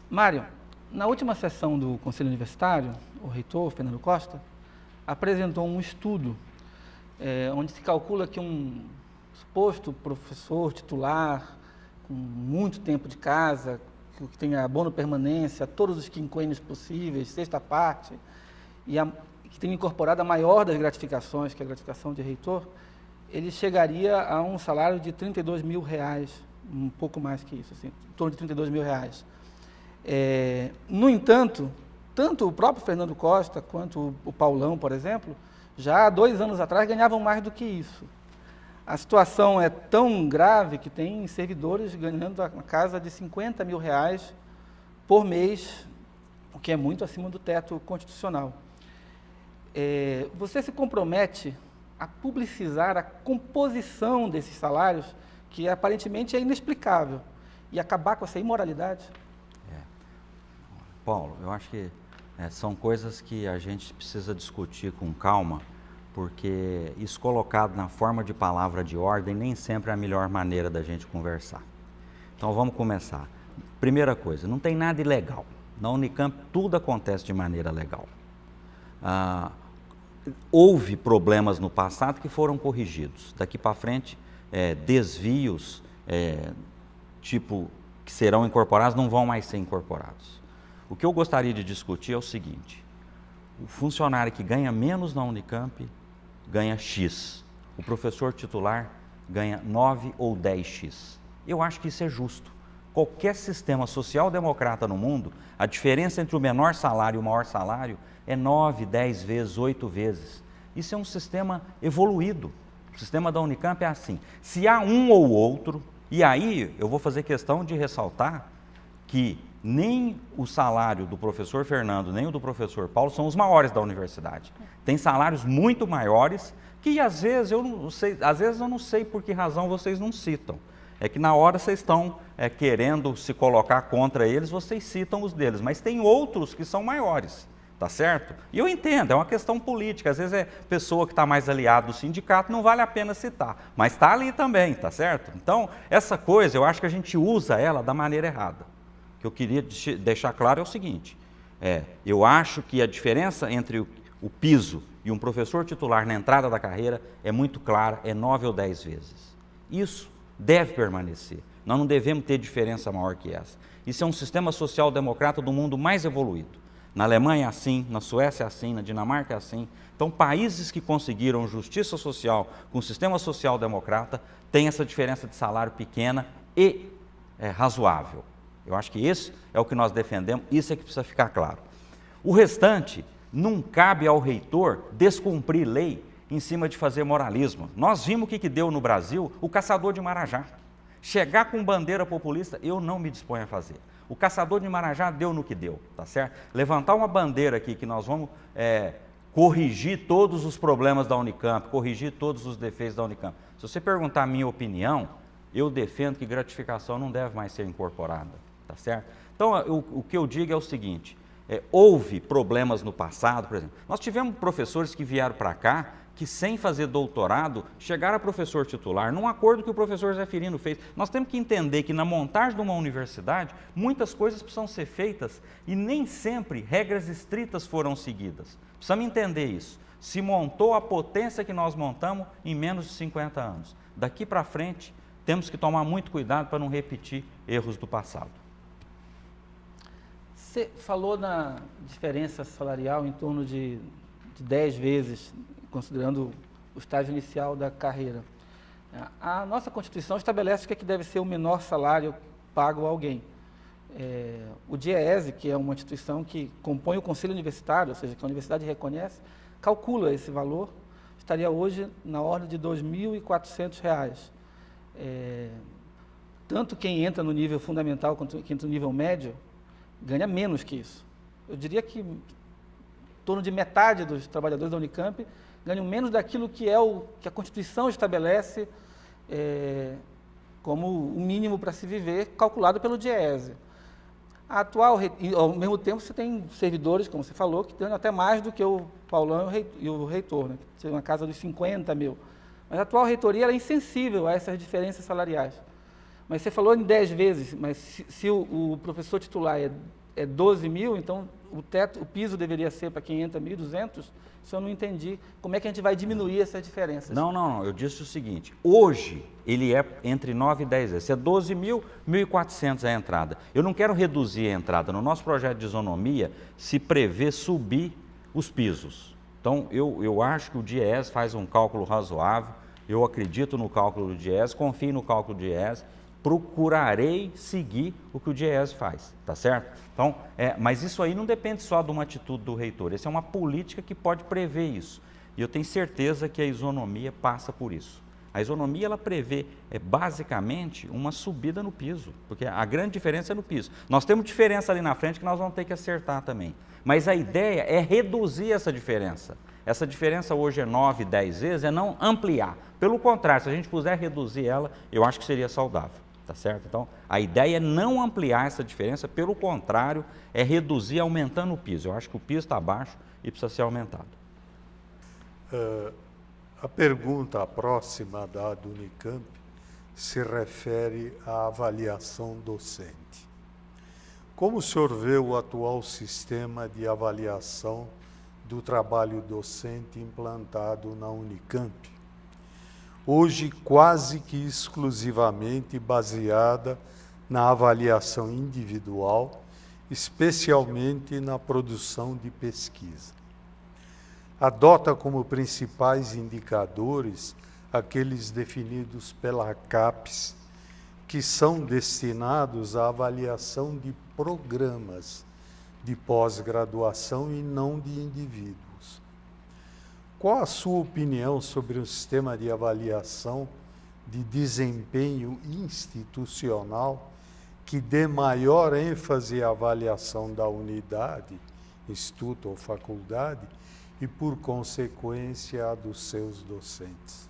Mário, na última sessão do Conselho Universitário, o reitor, Fernando Costa, apresentou um estudo onde se calcula que um suposto professor titular, com muito tempo de casa, que tenha abono permanência, todos os quinquênios possíveis, sexta parte, que tenha incorporado a maior das gratificações, que é a gratificação de reitor, ele chegaria a um salário de R$32 mil, um pouco mais que isso, assim, em torno de R$32 mil. No entanto, tanto o próprio Fernando Costa quanto o Paulão, por exemplo, já há 2 anos atrás ganhavam mais do que isso. A situação é tão grave que tem servidores ganhando a casa de R$50 mil por mês, o que é muito acima do teto constitucional. Você se compromete a publicizar a composição desses salários, que aparentemente é inexplicável, e acabar com essa imoralidade? Paulo, eu acho que são coisas que a gente precisa discutir com calma, porque isso colocado na forma de palavra de ordem nem sempre é a melhor maneira da gente conversar. Então vamos começar. Primeira coisa, não tem nada ilegal. Na Unicamp tudo acontece de maneira legal. Houve problemas no passado que foram corrigidos. Daqui para frente, desvios tipo que serão incorporados não vão mais ser incorporados. O que eu gostaria de discutir é o seguinte: o funcionário que ganha menos na Unicamp ganha X, o professor titular ganha 9 ou 10X. Eu acho que isso é justo. Qualquer sistema social-democrata no mundo, a diferença entre o menor salário e o maior salário é 9, 10 vezes, 8 vezes. Isso é um sistema evoluído. O sistema da Unicamp é assim. Se há um ou outro, e aí eu vou fazer questão de ressaltar que nem o salário do professor Fernando, nem o do professor Paulo são os maiores da universidade. Tem salários muito maiores que às vezes eu não sei por que razão vocês não citam. É que na hora vocês estão querendo se colocar contra eles, vocês citam os deles, mas tem outros que são maiores, tá certo? E eu entendo, é uma questão política, às vezes é pessoa que está mais aliada do sindicato, não vale a pena citar, mas está ali também, tá certo? Então, essa coisa, eu acho que a gente usa ela da maneira errada. O que eu queria deixar claro é o seguinte: eu acho que a diferença entre o piso e um professor titular na entrada da carreira é muito clara, é 9 ou 10 vezes. Isso deve permanecer. Nós não devemos ter diferença maior que essa. Isso é um sistema social-democrata do mundo mais evoluído. Na Alemanha é assim, na Suécia é assim, na Dinamarca é assim. Então, países que conseguiram justiça social com o sistema social-democrata têm essa diferença de salário pequena e razoável. Eu acho que esse é o que nós defendemos, isso é que precisa ficar claro. O restante, não cabe ao reitor descumprir lei em cima de fazer moralismo. Nós vimos o que deu no Brasil o caçador de Marajá. Chegar com bandeira populista, eu não me disponho a fazer. O caçador de Marajá deu no que deu, tá certo? Levantar uma bandeira aqui que nós vamos corrigir todos os problemas da Unicamp, corrigir todos os defeitos da Unicamp. Se você perguntar a minha opinião, eu defendo que gratificação não deve mais ser incorporada. Tá certo? Então, o que eu digo é o seguinte: houve problemas no passado, por exemplo. Nós tivemos professores que vieram para cá, que sem fazer doutorado, chegaram a professor titular, num acordo que o professor Zeferino fez. Nós temos que entender que na montagem de uma universidade, muitas coisas precisam ser feitas e nem sempre regras estritas foram seguidas. Precisamos entender isso. Se montou a potência que nós montamos em menos de 50 anos. Daqui para frente, temos que tomar muito cuidado para não repetir erros do passado. Você falou na diferença salarial em torno de 10 vezes, considerando o estágio inicial da carreira. A nossa Constituição estabelece o que deve ser o menor salário pago a alguém. O DIEESE, que é uma instituição que compõe o Conselho Universitário, ou seja, que a universidade reconhece, calcula esse valor, estaria hoje na ordem de R$ 2.400. Tanto quem entra no nível fundamental quanto quem entra no nível médio ganha menos que isso. Eu diria que em torno de metade dos trabalhadores da Unicamp ganham menos daquilo que que a Constituição estabelece como o mínimo para se viver, calculado pelo DIEESE. Ao mesmo tempo, você tem servidores, como você falou, que ganham até mais do que o Paulão e o reitor, né? Que na casa dos 50 mil. Mas a atual reitoria é insensível a essas diferenças salariais. Mas você falou em 10 vezes, mas se o professor titular é 12 mil, então o piso deveria ser para quem entra 1.200, isso eu não entendi. Como é que a gente vai diminuir essas diferenças? Não, eu disse o seguinte, hoje ele é entre 9 e 10 vezes, se é 12 mil, 1.400 é a entrada. Eu não quero reduzir a entrada, no nosso projeto de isonomia se prevê subir os pisos. Então eu acho que o DIEESE faz um cálculo razoável, eu acredito no cálculo do DIEESE, confio no cálculo do DIEESE, procurarei seguir o que o DIEESE faz, tá certo? Então, mas isso aí não depende só de uma atitude do reitor, essa é uma política que pode prever isso. E eu tenho certeza que a isonomia passa por isso. A isonomia, ela prevê, basicamente, uma subida no piso, porque a grande diferença é no piso. Nós temos diferença ali na frente que nós vamos ter que acertar também. Mas a ideia é reduzir essa diferença. Essa diferença hoje é 9, 10 vezes, é não ampliar. Pelo contrário, se a gente puder reduzir ela, eu acho que seria saudável. Tá certo? Então, a ideia é não ampliar essa diferença, pelo contrário, é reduzir aumentando o piso. Eu acho que o piso está baixo e precisa ser aumentado. A pergunta próxima da do Unicamp se refere à avaliação docente. Como o senhor vê o atual sistema de avaliação do trabalho docente implantado na Unicamp? Hoje quase que exclusivamente baseada na avaliação individual, especialmente na produção de pesquisa. Adota como principais indicadores aqueles definidos pela CAPES, que são destinados à avaliação de programas de pós-graduação e não de indivíduos. Qual a sua opinião sobre o sistema de avaliação de desempenho institucional que dê maior ênfase à avaliação da unidade, instituto ou faculdade, e, por consequência, a dos seus docentes?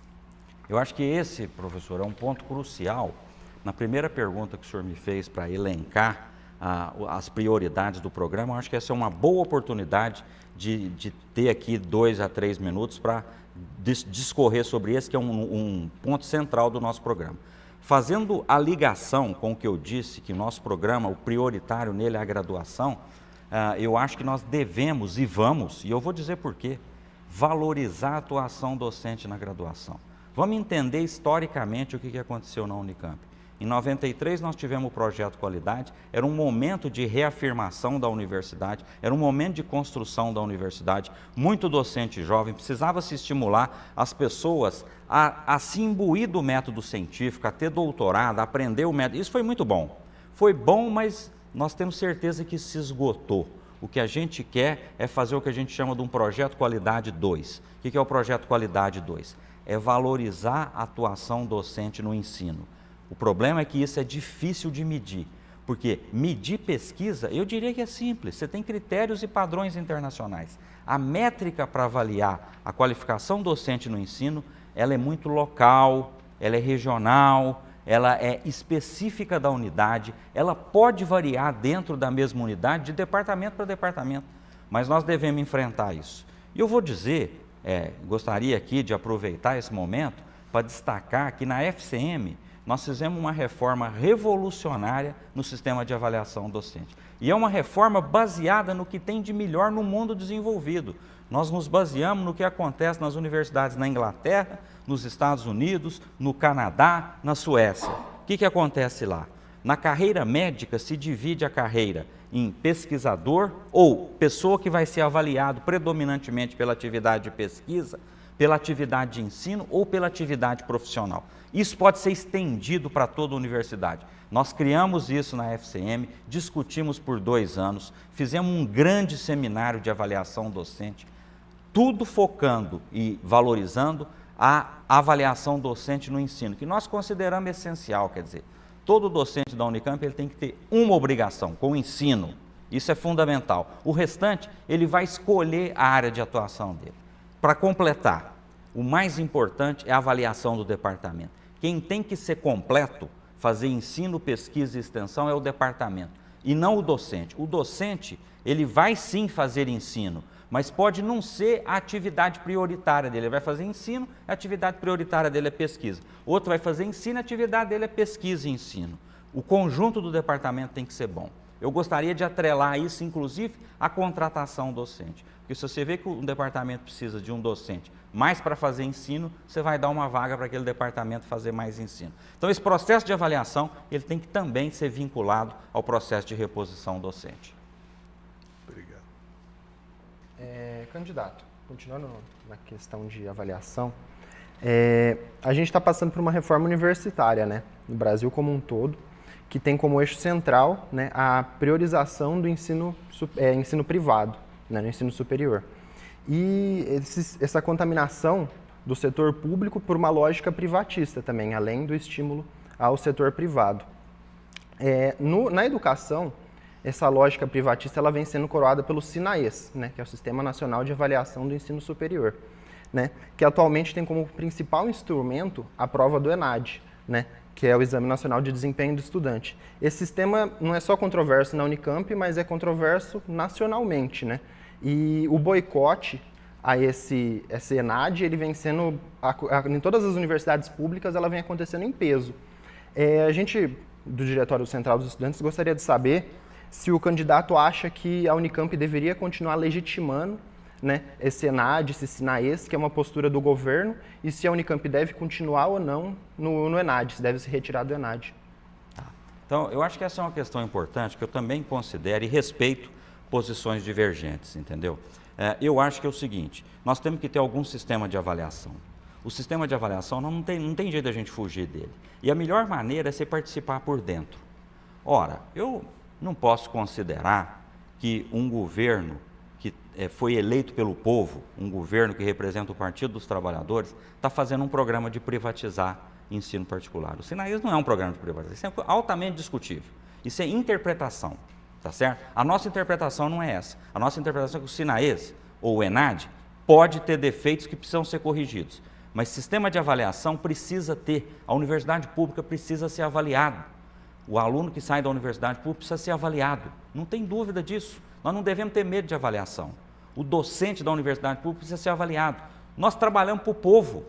Eu acho que esse, professor, é um ponto crucial. Na primeira pergunta que o senhor me fez para elencar as prioridades do programa, eu acho que essa é uma boa oportunidade de ter aqui 2 a 3 minutos para discorrer sobre esse, que é um ponto central do nosso programa. Fazendo a ligação com o que eu disse, que o nosso programa, o prioritário nele é a graduação, eu acho que nós devemos e vamos, e eu vou dizer por quê, valorizar a atuação docente na graduação. Vamos entender historicamente o que aconteceu na Unicamp. Em 93 nós tivemos o projeto Qualidade, era um momento de reafirmação da universidade, era um momento de construção da universidade, muito docente jovem, precisava se estimular as pessoas a se imbuir do método científico, a ter doutorado, a aprender o método. Isso foi muito bom. Foi bom, mas nós temos certeza que se esgotou. O que a gente quer é fazer o que a gente chama de um projeto Qualidade 2. O que é o projeto Qualidade 2? É valorizar a atuação docente no ensino. O problema é que isso é difícil de medir, porque medir pesquisa, eu diria que é simples, você tem critérios e padrões internacionais. A métrica para avaliar a qualificação docente no ensino, ela é muito local, ela é regional, ela é específica da unidade, ela pode variar dentro da mesma unidade, de departamento para departamento, mas nós devemos enfrentar isso. E eu vou dizer, gostaria aqui de aproveitar esse momento para destacar que na FCM, nós fizemos uma reforma revolucionária no sistema de avaliação docente. E é uma reforma baseada no que tem de melhor no mundo desenvolvido. Nós nos baseamos no que acontece nas universidades na Inglaterra, nos Estados Unidos, no Canadá, na Suécia. O que acontece lá? Na carreira médica se divide a carreira em pesquisador ou pessoa que vai ser avaliado predominantemente pela atividade de pesquisa, pela atividade de ensino ou pela atividade profissional. Isso pode ser estendido para toda a universidade. Nós criamos isso na FCM, discutimos por 2 anos, fizemos um grande seminário de avaliação docente, tudo focando e valorizando a avaliação docente no ensino, que nós consideramos essencial, quer dizer, todo docente da Unicamp ele tem que ter uma obrigação com o ensino, isso é fundamental. O restante, ele vai escolher a área de atuação dele. Para completar, o mais importante é a avaliação do departamento. Quem tem que ser completo, fazer ensino, pesquisa e extensão é o departamento, e não o docente. O docente, ele vai sim fazer ensino, mas pode não ser a atividade prioritária dele. Ele vai fazer ensino, a atividade prioritária dele é pesquisa. Outro vai fazer ensino, a atividade dele é pesquisa e ensino. O conjunto do departamento tem que ser bom. Eu gostaria de atrelar isso, inclusive, à contratação docente. Porque se você vê que um departamento precisa de um docente mais para fazer ensino, você vai dar uma vaga para aquele departamento fazer mais ensino. Então, esse processo de avaliação, ele tem que também ser vinculado ao processo de reposição docente. Obrigado. Candidato, continuando na questão de avaliação, a gente está passando por uma reforma universitária, né, no Brasil como um todo, que tem como eixo central, né, a priorização do ensino privado, né, no ensino superior. E essa contaminação do setor público por uma lógica privatista também, além do estímulo ao setor privado. Na educação, essa lógica privatista ela vem sendo coroada pelo SINAES, né, que é o Sistema Nacional de Avaliação do Ensino Superior, né, que atualmente tem como principal instrumento a prova do ENAD, né, que é o Exame Nacional de Desempenho do Estudante. Esse sistema não é só controverso na Unicamp, mas é controverso nacionalmente, né? E o boicote a esse ENAD, ele vem sendo, em todas as universidades públicas, ela vem acontecendo em peso. A gente, do Diretório Central dos Estudantes, gostaria de saber se o candidato acha que a Unicamp deveria continuar legitimando, né, esse ENAD, esse SINAES, que é uma postura do governo, e se a Unicamp deve continuar ou não no ENAD, se deve se retirar do ENAD. Então, eu acho que essa é uma questão importante, que eu também considero e respeito posições divergentes, entendeu? Eu acho que é o seguinte, nós temos que ter algum sistema de avaliação. O sistema de avaliação não tem jeito da gente fugir dele. E a melhor maneira é você participar por dentro. Ora, eu não posso considerar que um governo que foi eleito pelo povo, um governo que representa o Partido dos Trabalhadores, está fazendo um programa de privatizar ensino particular. O SINAES não é um programa de privatização, isso é altamente discutível. Isso é interpretação, tá certo? A nossa interpretação não é essa. A nossa interpretação é que o SINAES, ou o ENAD, pode ter defeitos que precisam ser corrigidos. Mas sistema de avaliação precisa ter, a universidade pública precisa ser avaliado. O aluno que sai da universidade pública precisa ser avaliado. Não tem dúvida disso. Nós não devemos ter medo de avaliação. O docente da universidade pública precisa ser avaliado. Nós trabalhamos para o povo.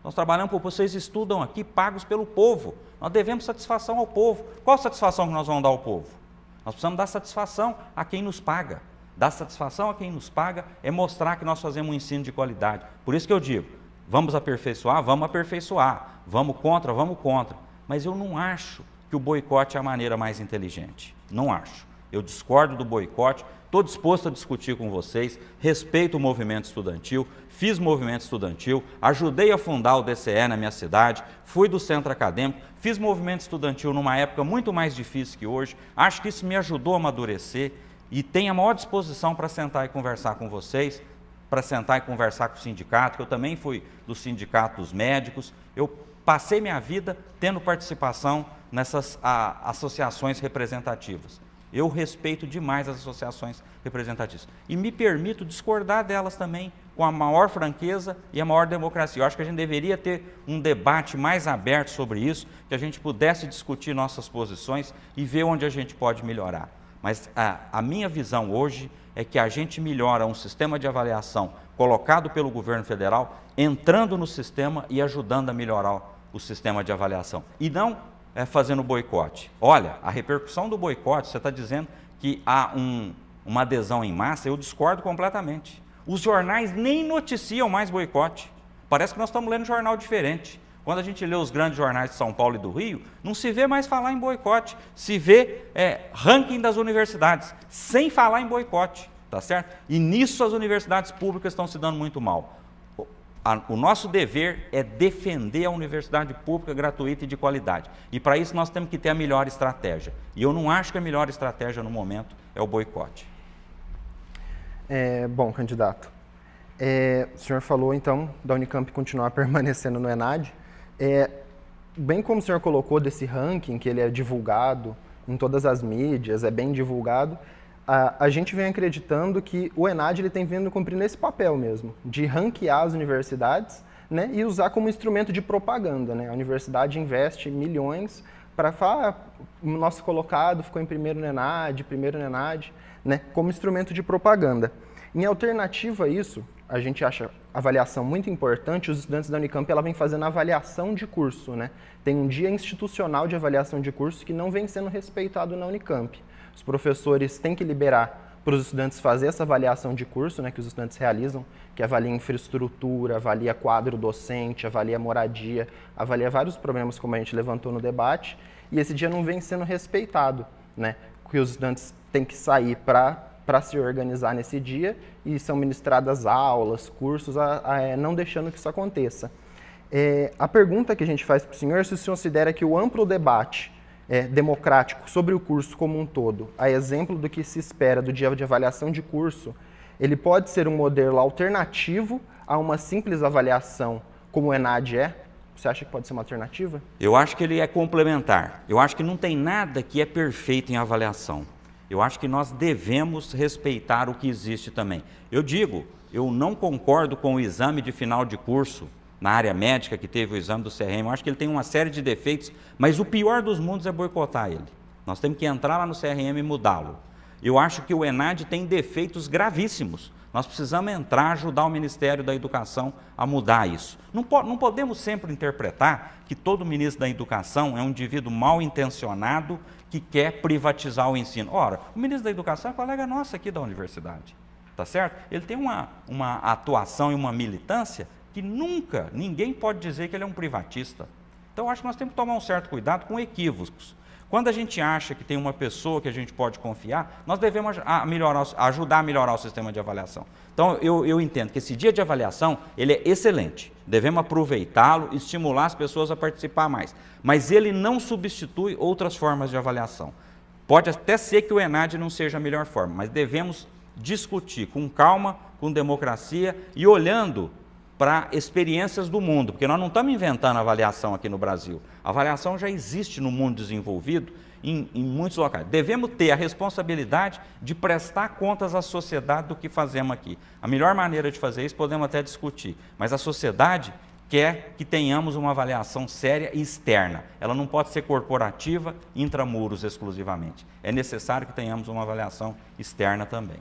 Nós trabalhamos para o povo. Vocês estudam aqui pagos pelo povo. Nós devemos satisfação ao povo. Qual a satisfação que nós vamos dar ao povo? Nós precisamos dar satisfação a quem nos paga. Dar satisfação a quem nos paga é mostrar que nós fazemos um ensino de qualidade. Por isso que eu digo, vamos aperfeiçoar? Vamos aperfeiçoar. Vamos contra? Vamos contra. Mas eu não acho que o boicote é a maneira mais inteligente. Não acho. Eu discordo do boicote, estou disposto a discutir com vocês, respeito o movimento estudantil, fiz movimento estudantil, ajudei a fundar o DCE na minha cidade, fui do centro acadêmico, fiz movimento estudantil numa época muito mais difícil que hoje, acho que isso me ajudou a amadurecer e tenho a maior disposição para sentar e conversar com vocês, para sentar e conversar com o sindicato, que eu também fui do sindicato dos médicos, eu passei minha vida tendo participação nessas associações representativas. Eu respeito demais as associações representativas e me permito discordar delas também com a maior franqueza e a maior democracia. Eu acho que a gente deveria ter um debate mais aberto sobre isso, que a gente pudesse discutir nossas posições e ver onde a gente pode melhorar. Mas a minha visão hoje é que a gente melhora um sistema de avaliação colocado pelo governo federal, entrando no sistema e ajudando a melhorar o sistema de avaliação. E não fazendo boicote. Olha, a repercussão do boicote, você está dizendo que há uma adesão em massa, eu discordo completamente. Os jornais nem noticiam mais boicote. Parece que nós estamos lendo jornal diferente. Quando a gente lê os grandes jornais de São Paulo e do Rio, não se vê mais falar em boicote, se vê ranking das universidades, sem falar em boicote, tá certo? E nisso as universidades públicas estão se dando muito mal. O nosso dever é defender a universidade pública gratuita e de qualidade. E para isso nós temos que ter a melhor estratégia. E eu não acho que a melhor estratégia no momento é o boicote. Bom, candidato, o senhor falou então da Unicamp continuar permanecendo no ENAD. Bem como o senhor colocou desse ranking, que ele é divulgado em todas as mídias, é bem divulgado, a gente vem acreditando que o ENAD ele tem vindo cumprindo esse papel mesmo, de ranquear as universidades, né, e usar como instrumento de propaganda. Né? A universidade investe milhões para falar, o nosso colocado ficou em primeiro no ENAD, né, como instrumento de propaganda. Em alternativa a isso, a gente acha avaliação muito importante, os estudantes da Unicamp ela vem fazendo avaliação de curso, né? Tem um dia institucional de avaliação de curso que não vem sendo respeitado na Unicamp. Os professores têm que liberar para os estudantes fazer essa avaliação de curso, né, que os estudantes realizam, que avalia infraestrutura, avalia quadro docente, avalia moradia, avalia vários problemas como a gente levantou no debate, e esse dia não vem sendo respeitado, né? Que os estudantes têm que sair para se organizar nesse dia e são ministradas aulas, cursos, não deixando que isso aconteça. A pergunta que a gente faz para o senhor é se o senhor considera que o amplo debate democrático sobre o curso como um todo, a exemplo do que se espera do dia de avaliação de curso, ele pode ser um modelo alternativo a uma simples avaliação como o ENAD é? Você acha que pode ser uma alternativa? Eu acho que ele é complementar. Eu acho que não tem nada que é perfeito em avaliação. Eu acho que nós devemos respeitar o que existe também. Eu digo, eu não concordo com o exame de final de curso na área médica, que teve o exame do CRM. Eu acho que ele tem uma série de defeitos, mas o pior dos mundos é boicotar ele. Nós temos que entrar lá no CRM e mudá-lo. Eu acho que o ENAD tem defeitos gravíssimos. Nós precisamos entrar, ajudar o Ministério da Educação a mudar isso. Não podemos sempre interpretar que todo ministro da Educação é um indivíduo mal intencionado que quer privatizar o ensino. Ora, o ministro da Educação é colega nosso aqui da universidade, tá certo? Ele tem uma atuação e uma militância que nunca, ninguém pode dizer que ele é um privatista. Então, eu acho que nós temos que tomar um certo cuidado com equívocos. Quando a gente acha que tem uma pessoa que a gente pode confiar, nós devemos ajudar a melhorar o sistema de avaliação. Então, eu entendo que esse dia de avaliação, ele é excelente. Devemos aproveitá-lo, estimular as pessoas a participar mais. Mas ele não substitui outras formas de avaliação. Pode até ser que o ENAD não seja a melhor forma, mas devemos discutir com calma, com democracia e olhando para experiências do mundo, porque nós não estamos inventando avaliação aqui no Brasil. A avaliação já existe no mundo desenvolvido em muitos locais. Devemos ter a responsabilidade de prestar contas à sociedade do que fazemos aqui. A melhor maneira de fazer isso podemos até discutir, mas a sociedade quer que tenhamos uma avaliação séria e externa. Ela não pode ser corporativa, intramuros exclusivamente. É necessário que tenhamos uma avaliação externa também.